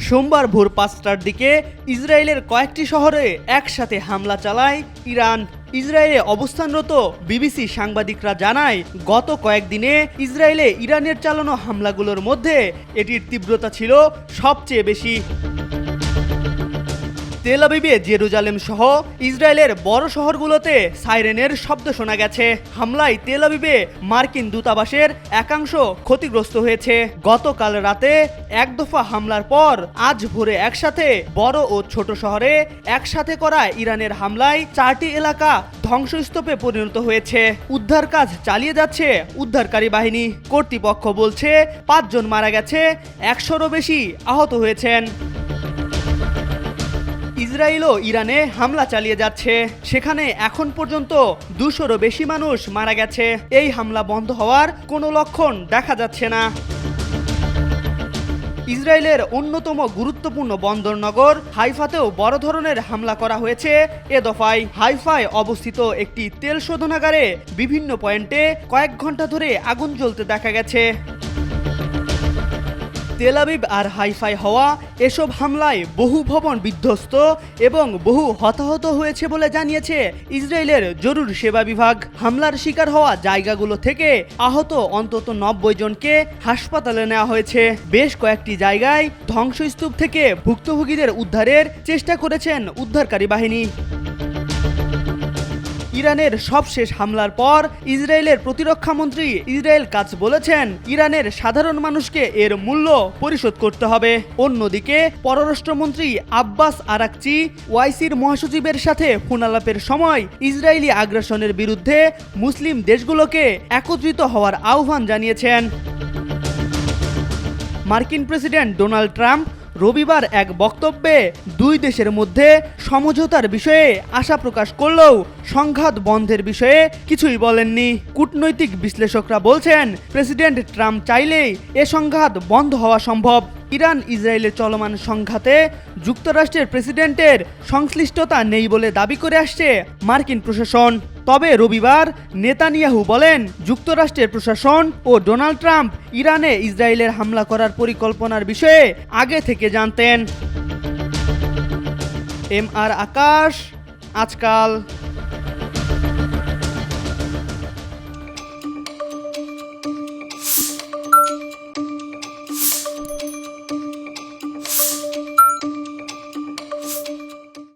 সোমবার ভোর ৫টার দিকে ইসরায়েলের কয়েকটি শহরে একসাথে হামলা চালায় ইরান। ইসরায়েলে অবস্থানরত বিবিসি সাংবাদিকরা জানায়, গত কয়েকদিনে ইসরায়েলে ইরানের চালানো হামলাগুলোর মধ্যে এটির তীব্রতা ছিল সবচেয়ে বেশি। তেল আবিবে জেরুজালেম সহ ইসরায়েলের বড় শহরগুলোতে সাইরেনের শব্দ শোনা গেছে। হামলায় তেল আবিবে মার্কিন দূতাবাসের একাংশ ক্ষতিগ্রস্ত হয়েছে। গতকাল রাতে এক দফা হামলার পর আজ ভোরে একসাথে বড় ও ছোট শহরে একসাথে করা ইরানের হামলায় 4টি এলাকা ধ্বংসস্তূপে পরিণত হয়েছে। উদ্ধার কাজ চালিয়ে যাচ্ছে উদ্ধারকারী বাহিনী। কর্তৃপক্ষ বলছে 5 জন মারা গেছে, 100-রও বেশি আহত হয়েছেন। ইসরায়েলও ইরানে হামলা চালিয়ে যাচ্ছে। সেখানে এখন পর্যন্ত 200-রও বেশি মানুষ মারা গেছে। এই হামলা বন্ধ হওয়ার কোনো লক্ষণ দেখা যাচ্ছে না। ইসরায়েলের অন্যতম গুরুত্বপূর্ণ বন্দরনগর হাইফাতেও বড় ধরনের হামলা করা হয়েছে এ দফায়। হাইফায় অবস্থিত একটি তেল শোধনাগারে বিভিন্ন পয়েন্টে কয়েক ঘন্টা ধরে আগুন জ্বলতে দেখা গেছে। তেল আবিব আর হাইফায় হওয়া এসব হামলায় বহু ভবন বিধ্বস্ত এবং বহু হতাহত হয়েছে বলে জানিয়েছে ইসরায়েলের জরুরি সেবা বিভাগ। হামলার শিকার হওয়া জায়গাগুলো থেকে আহত অন্তত 90 জনকে হাসপাতালে নেওয়া হয়েছে। বেশ কয়েকটি জায়গায় ধ্বংসস্তূপ থেকে ভুক্তভোগীদের উদ্ধারের চেষ্টা করেছেন উদ্ধারকারী বাহিনী। ইরানের সবশেষ হামলার পর ইসরায়েলের প্রতিরক্ষা মন্ত্রী ইসরায়েল কাটজ বলেছেন, ইরানের সাধারণ মানুষকে এর মূল্য পরিশোধ করতে হবে। অন্যদিকে পররাষ্ট্রমন্ত্রী আব্বাস আরাকচি ওআইসির মহাসচিবের সাথে ফোন আলাপের সময় ইসরায়েলি আগ্রাসনের বিরুদ্ধে মুসলিম দেশগুলোকে একত্রিত হওয়ার আহ্বান জানিয়েছেন। মার্কিন প্রেসিডেন্ট ডোনাল্ড ট্রাম্প রবিবার এক বক্তব্যে দুই দেশের মধ্যে সমঝোতার বিষয়ে আশা প্রকাশ করলেও সংঘাত বন্ধের বিষয়ে কিছুই বলেননি। কূটনৈতিক বিশ্লেষকরা বলছেন, প্রেসিডেন্ট ট্রাম্প চাইলেই এ সংঘাত বন্ধ হওয়া সম্ভব। ইরান ইসরায়েলের চলমান সংঘাতে যুক্তরাষ্ট্রের প্রেসিডেন্টের সংশ্লিষ্টতা নেই বলে দাবি করে আসছে মার্কিন প্রশাসন। তবে রবিবার নেতানিয়াহু বলেন, যুক্তরাষ্ট্রের প্রশাসন ও ডোনাল্ড ট্রাম্প ইরানে ইসরায়েলের হামলা করার পরিকল্পনার বিষয়ে আগে থেকে জানতেন। MR আকাশ, আজকাল।